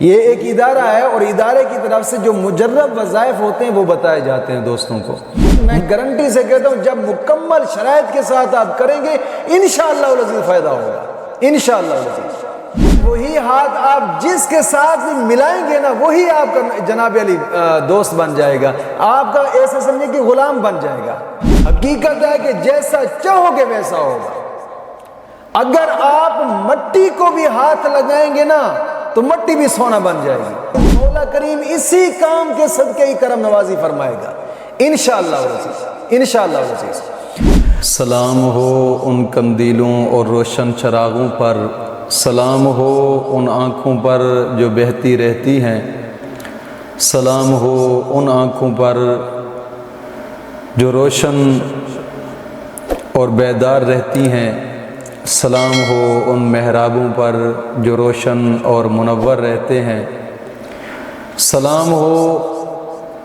یہ ایک ادارہ ہے اور ادارے کی طرف سے جو مجرب وظائف ہوتے ہیں وہ بتائے جاتے ہیں دوستوں کو۔ میں گارنٹی سے کہتا ہوں جب مکمل شرائط کے ساتھ آپ کریں گے انشاءاللہ العزیز فائدہ ہوگا، انشاءاللہ العزیز۔ وہی ہاتھ آپ جس کے ساتھ ملائیں گے نا وہی آپ کا جناب علی دوست بن جائے گا، آپ کا ایسا سمجھے کہ غلام بن جائے گا۔ حقیقت ہے کہ جیسا چاہو گے ویسا ہوگا۔ اگر آپ مٹی کو بھی ہاتھ لگائیں گے نا تو مٹی بھی سونا بن جائے گی۔ مولا کریم اسی کام کے صدقے ہی کرم نوازی فرمائے گا انشاءاللہ العزیز، انشاءاللہ العزیز۔ سلام ہو ان قندیلوں اور روشن چراغوں پر، سلام ہو ان آنکھوں پر جو بہتی رہتی ہیں، سلام ہو ان آنکھوں پر جو روشن اور بیدار رہتی ہیں، سلام ہو ان محرابوں پر جو روشن اور منور رہتے ہیں، سلام ہو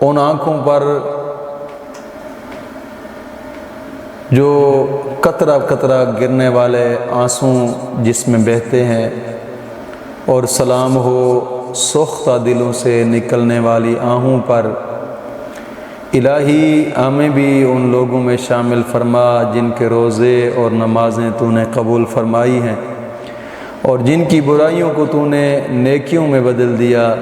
ان آنکھوں پر جو قطرہ قطرہ گرنے والے آنسوں جس میں بہتے ہیں، اور سلام ہو سوختہ دلوں سے نکلنے والی آہوں پر۔ الہی ہمیں بھی ان لوگوں میں شامل فرما جن کے روزے اور نمازیں تو نے قبول فرمائی ہیں اور جن کی برائیوں کو تو نے نیکیوں میں بدل دیا،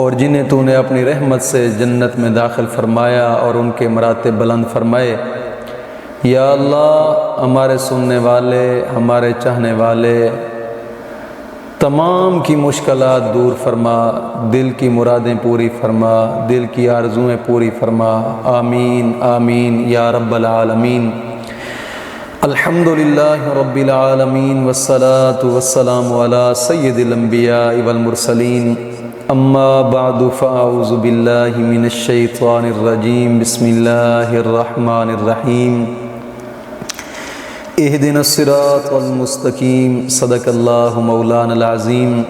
اور جنہیں تو نے اپنی رحمت سے جنت میں داخل فرمایا اور ان کے مراتب بلند فرمائے۔ یا اللہ ہمارے سننے والے، ہمارے چاہنے والے تمام کی مشکلات دور فرما، دل کی مرادیں پوری فرما، دل کی آرزویں پوری فرما، آمین آمین یا رب العالمین۔ الحمدللہ رب العالمین والصلاة والسلام علی سید الانبیاء والمرسلین، اما بعد فاعوذ باللہ من الشیطان الرجیم، بسم اللہ الرحمن الرحیم۔ اہدنا الصراط المستقیم، صدق اللہ مولانا العظیم۔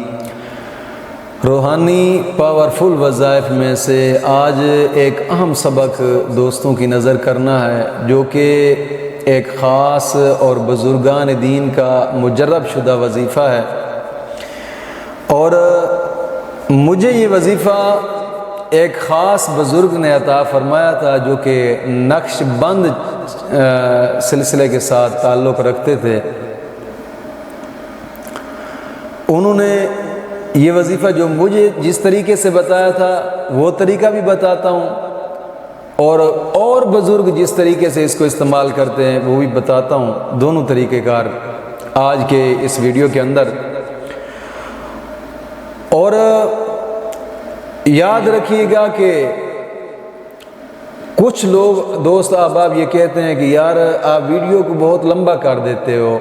روحانی پاورفل وظائف میں سے آج ایک اہم سبق دوستوں کی نظر کرنا ہے، جو کہ ایک خاص اور بزرگان دین کا مجرب شدہ وظیفہ ہے، اور مجھے یہ وظیفہ ایک خاص بزرگ نے عطا فرمایا تھا جو کہ نقش بند سلسلے کے ساتھ تعلق رکھتے تھے۔ انہوں نے یہ وظیفہ جو مجھے جس طریقے سے بتایا تھا وہ طریقہ بھی بتاتا ہوں، اور بزرگ جس طریقے سے اس کو استعمال کرتے ہیں وہ بھی بتاتا ہوں، دونوں طریقہ کار آج کے اس ویڈیو کے اندر۔ اور یاد رکھیے گا کہ کچھ لوگ دوست احباب یہ کہتے ہیں کہ یار آپ ویڈیو کو بہت لمبا کر دیتے ہو،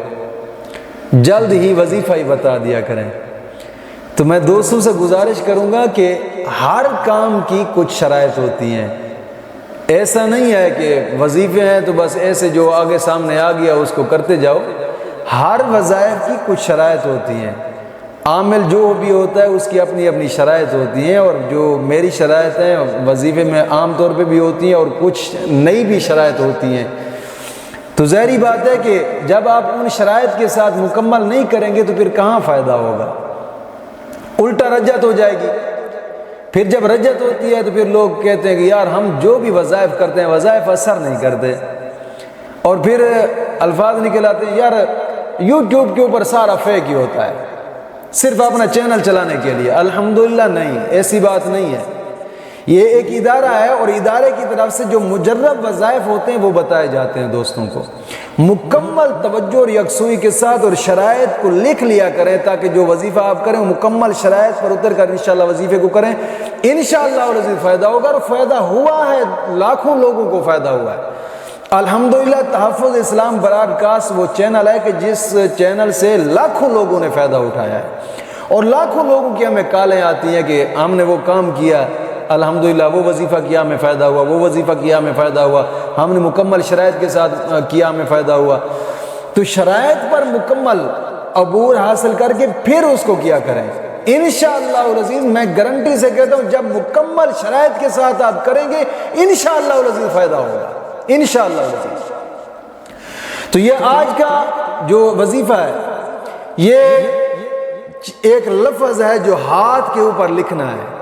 جلد ہی وظیفہ ہی بتا دیا کریں۔ تو میں دوستوں سے گزارش کروں گا کہ ہر کام کی کچھ شرائط ہوتی ہیں، ایسا نہیں ہے کہ وظیفے ہیں تو بس ایسے جو آگے سامنے آ گیا اس کو کرتے جاؤ۔ ہر وظائف کی کچھ شرائط ہوتی ہیں، عامل جو بھی ہوتا ہے اس کی اپنی اپنی شرائط ہوتی ہیں، اور جو میری شرائط ہیں وظیفے میں عام طور پہ بھی ہوتی ہیں اور کچھ نئی بھی شرائط ہوتی ہیں۔ تو ظاہری بات ہے کہ جب آپ ان شرائط کے ساتھ مکمل نہیں کریں گے تو پھر کہاں فائدہ ہوگا، الٹا رجعت ہو جائے گی۔ پھر جب رجعت ہوتی ہے تو پھر لوگ کہتے ہیں کہ یار ہم جو بھی وظائف کرتے ہیں وظائف اثر نہیں کرتے، اور پھر الفاظ نکل آتے ہیں یار یوٹیوب کے اوپر سارا فیک ہی ہوتا ہے، صرف اپنا چینل چلانے کے لیے۔ الحمدللہ نہیں، ایسی بات نہیں ہے۔ یہ ایک ادارہ ہے اور ادارے کی طرف سے جو مجرب وظائف ہوتے ہیں وہ بتائے جاتے ہیں دوستوں کو۔ مکمل توجہ اور یکسوئی کے ساتھ اور شرائط کو لکھ لیا کریں تاکہ جو وظیفہ آپ کریں مکمل شرائط پر اتر کر انشاءاللہ وظیفے کو کریں، انشاءاللہ العزیز فائدہ ہوگا، اور فائدہ ہوا ہے، لاکھوں لوگوں کو فائدہ ہوا ہے الحمدللہ۔ تحفظ اسلام براڈ کاسٹ وہ چینل ہے کہ جس چینل سے لاکھوں لوگوں نے فائدہ اٹھایا ہے، اور لاکھوں لوگوں کی ہمیں کالیں آتی ہیں کہ ہم نے وہ کام کیا الحمدللہ، وہ وظیفہ کیا ہمیں فائدہ ہوا، وہ وظیفہ کیا ہمیں فائدہ ہوا، ہم نے مکمل شرائط کے ساتھ کیا ہمیں فائدہ ہوا۔ تو شرائط پر مکمل عبور حاصل کر کے پھر اس کو کیا کریں انشاءاللہ العزیز۔ میں گارنٹی سے کہتا ہوں جب مکمل شرائط کے ساتھ آپ کریں گے انشاءاللہ العزیز فائدہ ہوگا انشاءاللہ العزیز۔ تو یہ آج کا جو وظیفہ ہے یہ ایک لفظ ہے جو ہاتھ کے اوپر لکھنا ہے،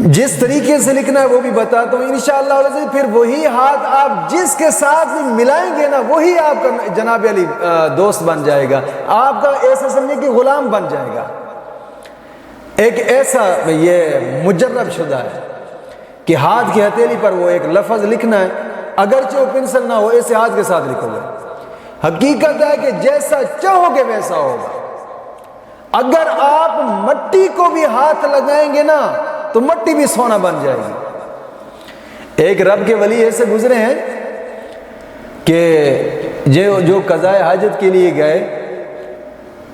جس طریقے سے لکھنا ہے وہ بھی بتاتا ہوں انشاءاللہ۔ پھر وہی ہاتھ آپ جس کے ساتھ بھی ملائیں گے نا وہی آپ کا جناب علی دوست بن جائے گا، آپ کا ایسا سمجھے کہ غلام بن جائے گا۔ ایک ایسا یہ مجرب شدہ ہے کہ ہاتھ کی ہتھیلی پر وہ ایک لفظ لکھنا ہے، اگرچہ وہ پنسل نہ ہو، ایسے ہاتھ کے ساتھ لکھو گے۔ حقیقت ہے کہ جیسا چاہو گے ویسا ہوگا۔ اگر آپ مٹی کو بھی ہاتھ لگائیں گے نا تو مٹی بھی سونا بن جائے گی۔ ایک رب کے ولی ایسے گزرے ہیں کہ جو قضائے حاجت کے لیے گئے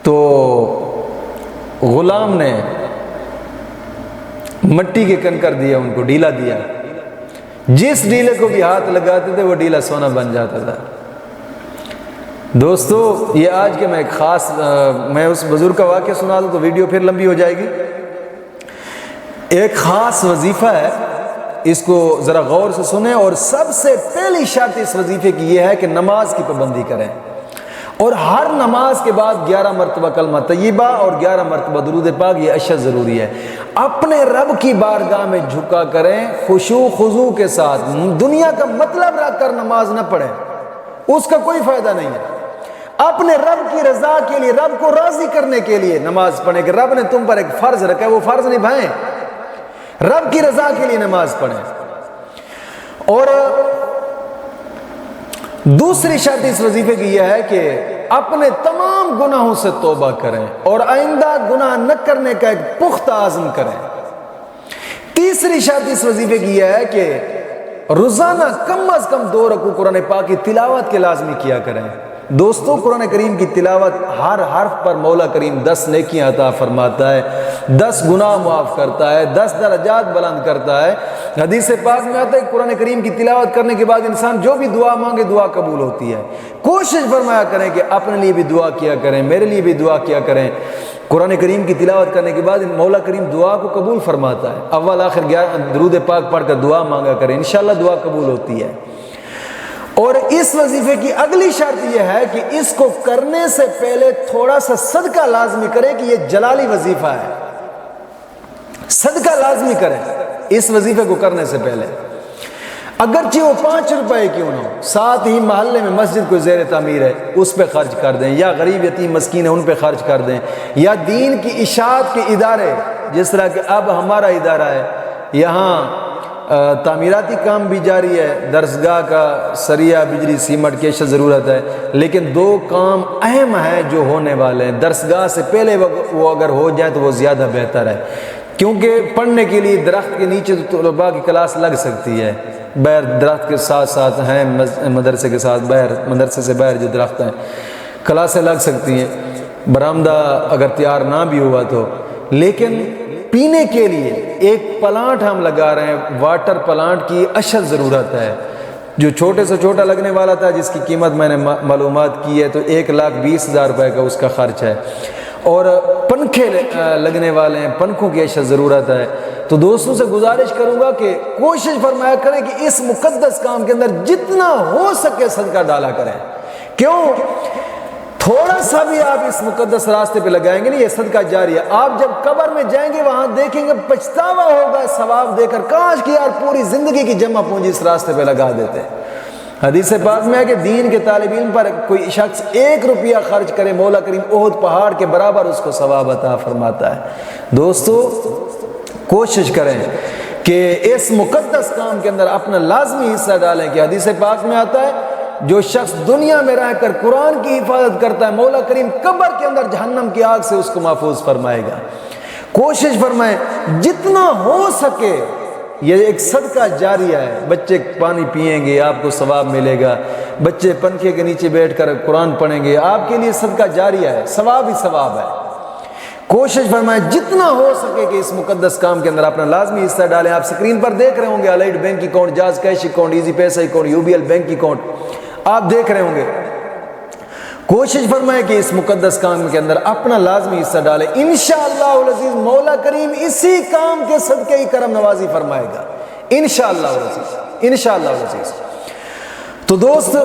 تو غلام نے مٹی کے کنکر دیا، ان کو ڈیلا دیا، جس ڈیلے کو بھی ہاتھ لگاتے تھے وہ ڈیلا سونا بن جاتا تھا۔ دوستو یہ آج کے میں ایک خاص میں اس بزرگ کا واقعہ سنا دوں تو ویڈیو پھر لمبی ہو جائے گی۔ ایک خاص وظیفہ ہے، اس کو ذرا غور سے سنیں، اور سب سے پہلی شرط اس وظیفے کی یہ ہے کہ نماز کی پابندی کریں، اور ہر نماز کے بعد 11 مرتبہ کلمہ طیبہ اور 11 مرتبہ درود پاک، یہ اشد ضروری ہے۔ اپنے رب کی بارگاہ میں جھکا کریں خشوع خضوع کے ساتھ، دنیا کا مطلب رکھ کر نماز نہ پڑھیں، اس کا کوئی فائدہ نہیں ہے۔ اپنے رب کی رضا کے لیے، رب کو راضی کرنے کے لیے نماز پڑھیں کہ رب نے تم پر ایک فرض رکھا ہے، وہ فرض نبھائیں، رب کی رضا کے لیے نماز پڑھیں۔ اور دوسری شرط اس وظیفے کی یہ ہے کہ اپنے تمام گناہوں سے توبہ کریں اور آئندہ گناہ نہ کرنے کا ایک پختہ عزم کریں۔ تیسری شرط اس وظیفے کی یہ ہے کہ روزانہ کم از کم 2 رکوع قرآن پاک کی تلاوت کے لازمی کیا کریں۔ دوستو قرآن کریم کی تلاوت ہر حرف پر مولا کریم 10 نیکیاں عطا فرماتا ہے، 10 گناہ معاف کرتا ہے، 10 درجات بلند کرتا ہے۔ حدیث پاک میں آتا ہے کہ قرآن کریم کی تلاوت کرنے کے بعد انسان جو بھی دعا مانگے دعا قبول ہوتی ہے۔ کوشش فرمایا کریں کہ اپنے لیے بھی دعا کیا کریں، میرے لیے بھی دعا کیا کریں۔ قرآن کریم کی تلاوت کرنے کے بعد مولا کریم دعا کو قبول فرماتا ہے۔ اول آخر درود پاک پڑھ کر دعا مانگا کریں، انشاءاللہ دعا قبول ہوتی ہے۔ اور اس وظیفے کی اگلی شرط یہ ہے کہ اس کو کرنے سے پہلے تھوڑا سا صدقہ لازمی کریں، کہ یہ جلالی وظیفہ ہے، صدقہ لازمی کریں اس وظیفے کو کرنے سے پہلے، اگرچہ وہ 5 روپے کیوں نہ ہو۔ ساتھ ہی محلے میں مسجد کوئی زیر تعمیر ہے اس پہ خرچ کر دیں، یا غریب یتیم مسکین ہے ان پہ خرچ کر دیں، یا دین کی اشاعت کے ادارے جس طرح کہ اب ہمارا ادارہ ہے، یہاں تعمیراتی کام بھی جاری ہے، درسگاہ کا سریہ بجلی سیمنٹ کی اشد ضرورت ہے، لیکن 2 کام اہم ہیں جو ہونے والے ہیں۔ درسگاہ سے پہلے وہ اگر ہو جائے تو وہ زیادہ بہتر ہے، کیونکہ پڑھنے کے لیے درخت کے نیچے تو طلباء کی کلاس لگ سکتی ہے، بغیر درخت کے ساتھ ساتھ ہیں مدرسے کے ساتھ باہر، مدرسے سے باہر جو درخت ہیں کلاسیں لگ سکتی ہیں، برآمدہ اگر تیار نہ بھی ہوا تو۔ لیکن پینے کے لیے ایک پلانٹ ہم لگا رہے ہیں، واٹر پلانٹ کی اشد ضرورت ہے، جو چھوٹے سے چھوٹا لگنے والا تھا جس کی قیمت میں نے معلومات کی ہے تو 1,20,000 روپے کا اس کا خرچ ہے، اور پنکھے لگنے والے ہیں، پنکھوں کی اشد ضرورت ہے۔ تو دوستوں سے گزارش کروں گا کہ کوشش فرمایا کریں کہ اس مقدس کام کے اندر جتنا ہو سکے صدقہ ڈالا کریں، کیوں؟ تھوڑا سا بھی آپ اس مقدس راستے پہ لگائیں گے نا، یہ صدقہ جاری ہے۔ آپ جب قبر میں جائیں گے وہاں دیکھیں گے پچھتاوا ہوگا ثواب دے کر، کاش کہ یار پوری زندگی کی جمع پونجی اس راستے پہ لگا دیتے۔ حدیث پاک میں ہے کہ دین کے طالب علم پر کوئی شخص 1 روپیہ خرچ کرے مولا کریم احد پہاڑ کے برابر اس کو ثواب عطا فرماتا ہے۔ دوستو کوشش کریں کہ اس مقدس کام کے اندر اپنا لازمی حصہ ڈالیں، کہ حدیث پاک میں آتا ہے جو شخص دنیا میں رہ کر قرآن کی حفاظت کرتا ہے مولا کریم قبر کے اندر جہنم کی آگ سے اس کو محفوظ فرمائے گا۔ کوشش فرمائیں جتنا ہو سکے، یہ ایک صدقہ جاریہ ہے، بچے پانی پئیں گے آپ کو ثواب ملے گا، بچے پنکھے کے نیچے بیٹھ کر قرآن پڑھیں گے آپ کے لیے صدقہ جاریہ ہے، ثواب ہی ثواب ہے۔ کوشش فرمائیں جتنا ہو سکے کہ اس مقدس کام کے اندر اپنا لازمی حصہ ڈالیں۔ آپ سکرین پر دیکھ رہے ہوں گے allied bank account, jazz cash account, easy پیسہ اکاؤنٹ، UBL بینک اکاؤنٹ آپ دیکھ رہے ہوں گے۔ کوشش فرمائیں کہ اس مقدس کام کے اندر اپنا لازمی حصہ ڈالیں، انشاءاللہ العزیز مولا کریم اسی کام کے صدقے ہی کرم نوازی فرمائے گا، انشاءاللہ العزیز، انشاءاللہ العزیز۔ تو دوست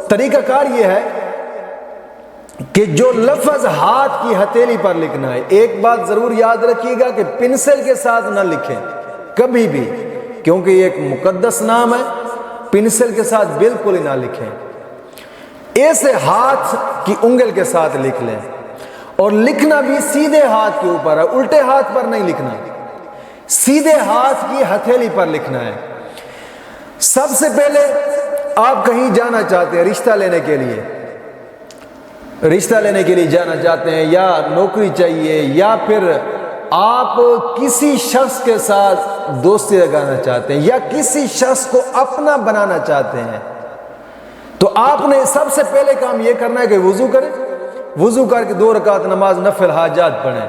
طریقہ کار یہ ہے، کہ جو لفظ ہاتھ کی ہتھیلی پر لکھنا ہے، ایک بات ضرور یاد رکھیے گا کہ پنسل کے ساتھ نہ لکھیں کبھی بھی، کیونکہ یہ ایک مقدس نام ہے، پنسل کے ساتھ بالکل ہی نہ لکھیں، ایسے ہاتھ کی انگل کے ساتھ لکھ لیں، اور لکھنا بھی سیدھے ہاتھ کے اوپر ہے، الٹے ہاتھ پر نہیں لکھنا، سیدھے ہاتھ کی ہتھیلی پر لکھنا ہے۔ سب سے پہلے آپ کہیں جانا چاہتے ہیں رشتہ لینے کے لیے، رشتہ لینے کے لیے جانا چاہتے ہیں، یا نوکری چاہیے، یا پھر آپ کسی شخص کے ساتھ دوستی لگانا چاہتے ہیں، یا کسی شخص کو اپنا بنانا چاہتے ہیں، تو آپ نے سب سے پہلے کام یہ کرنا ہے کہ وضو کریں، وضو کر کے 2 رکعت نماز نفل حاجات پڑھیں،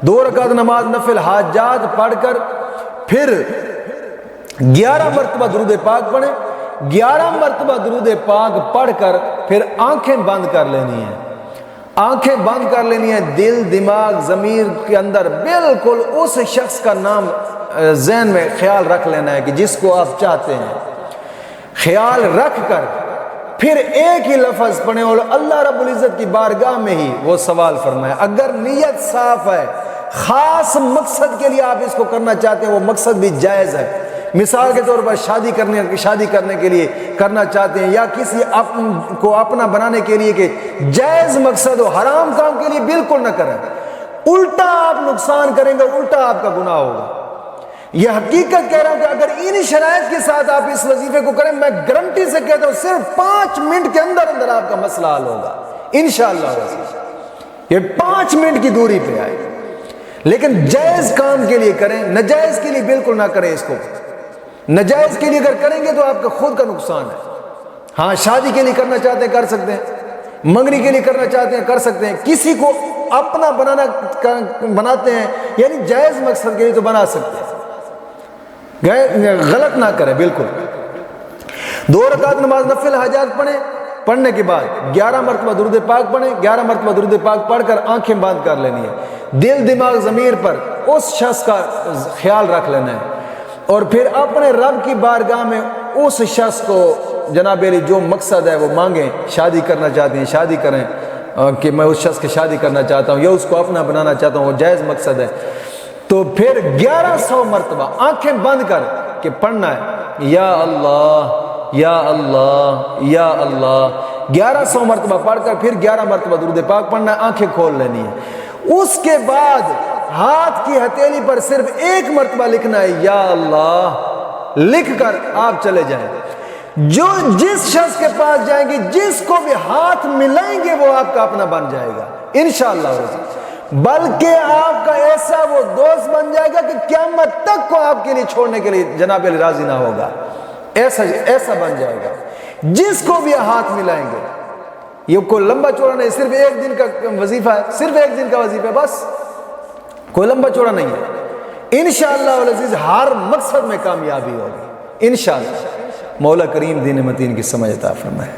2 رکعت نماز نفل حاجات پڑھ کر پھر 11 مرتبہ درود پاک پڑھیں، 11 مرتبہ درود پاک پڑھ کر پھر آنکھیں بند کر لینی ہیں، آنکھیں بند کر لینی ہے، دل دماغ ضمیر کے اندر بالکل اس شخص کا نام ذہن میں خیال رکھ لینا ہے کہ جس کو آپ چاہتے ہیں، خیال رکھ کر پھر ایک ہی لفظ پڑھیں اور اللہ رب العزت کی بارگاہ میں ہی وہ سوال فرمائیں۔ اگر نیت صاف ہے، خاص مقصد کے لیے آپ اس کو کرنا چاہتے ہیں، وہ مقصد بھی جائز ہے، مثال کے طور پر شادی کرنے کے لیے کرنا چاہتے ہیں، یا کسی کو اپنا بنانے کے لیے، کہ جائز مقصد ہو، حرام کام کے لیے بالکل نہ کریں، الٹا آپ نقصان کریں گے، الٹا آپ کا گناہ ہوگا۔ یہ حقیقت کہہ رہا ہوں کہ اگر ان شرائط کے ساتھ آپ اس وظیفے کو کریں، میں گارنٹی سے کہتا ہوں صرف 5 منٹ کے اندر اندر آپ کا مسئلہ حل ہوگا انشاءاللہ۔ یہ 5 منٹ کی دوری پہ آئے، لیکن جائز کام کے لیے کریں، ناجائز کے لیے بالکل نہ کریں اس کو۔ ناجائز کے لیے اگر کریں گے تو آپ کا خود کا نقصان ہے۔ ہاں شادی کے لیے کرنا چاہتے ہیں کر سکتے ہیں، منگنی کے لیے کرنا چاہتے ہیں کر سکتے ہیں، کسی کو اپنا بناتے ہیں یعنی جائز مقصد کے لیے تو بنا سکتے ہیں، غلط نہ کریں بالکل۔ 2 رکعت نماز نفل حاجات پڑھیں، پڑھنے کے بعد 11 مرتبہ درود پاک پڑھیں، 11 مرتبہ درود پاک پڑھ کر آنکھیں بند کر لینی ہے، دل دماغ ضمیر پر اس شخص کا خیال رکھ لینا ہے، اور پھر اپنے رب کی بارگاہ میں اس شخص کو جناب علی جو مقصد ہے وہ مانگیں، شادی کرنا چاہتے ہیں شادی کریں، کہ میں اس شخص کی شادی کرنا چاہتا ہوں یا اس کو اپنا بنانا چاہتا ہوں، وہ جائز مقصد ہے، تو پھر 1100 مرتبہ آنکھیں بند کر کے پڑھنا ہے، یا اللہ یا اللہ یا اللہ، 1100 مرتبہ پڑھ کر پھر 11 مرتبہ درود پاک پڑھنا ہے، آنکھیں کھول لینی ہے۔ اس کے بعد ہاتھ کی ہتھیلی پر صرف 1 مرتبہ لکھنا ہے یا اللہ، لکھ کر آپ چلے جائیں، جو جس شخص کے پاس جائیں گے، جس کو بھی ہاتھ ملائیں گے وہ آپ کا اپنا بن جائے گا انشاءاللہ، بلکہ آپ کا ایسا وہ دوست بن جائے گا کہ قیامت تک کو آپ کے لیے چھوڑنے کے لیے جناب علی راضی نہ ہوگا، ایسا بن جائے گا جس کو بھی ہاتھ ملائیں گے۔ یہ کوئی لمبا چوڑا نہیں، صرف 1 دن کا وظیفہ ہے، صرف 1 دن کا وظیفہ ہے، بس کوئی لمبا چوڑا نہیں ہے، انشاءاللہ العزیز ہر مقصد میں کامیابی ہوگی انشاءاللہ۔ مولا کریم دین متین کی سمجھ عطا فرمائے۔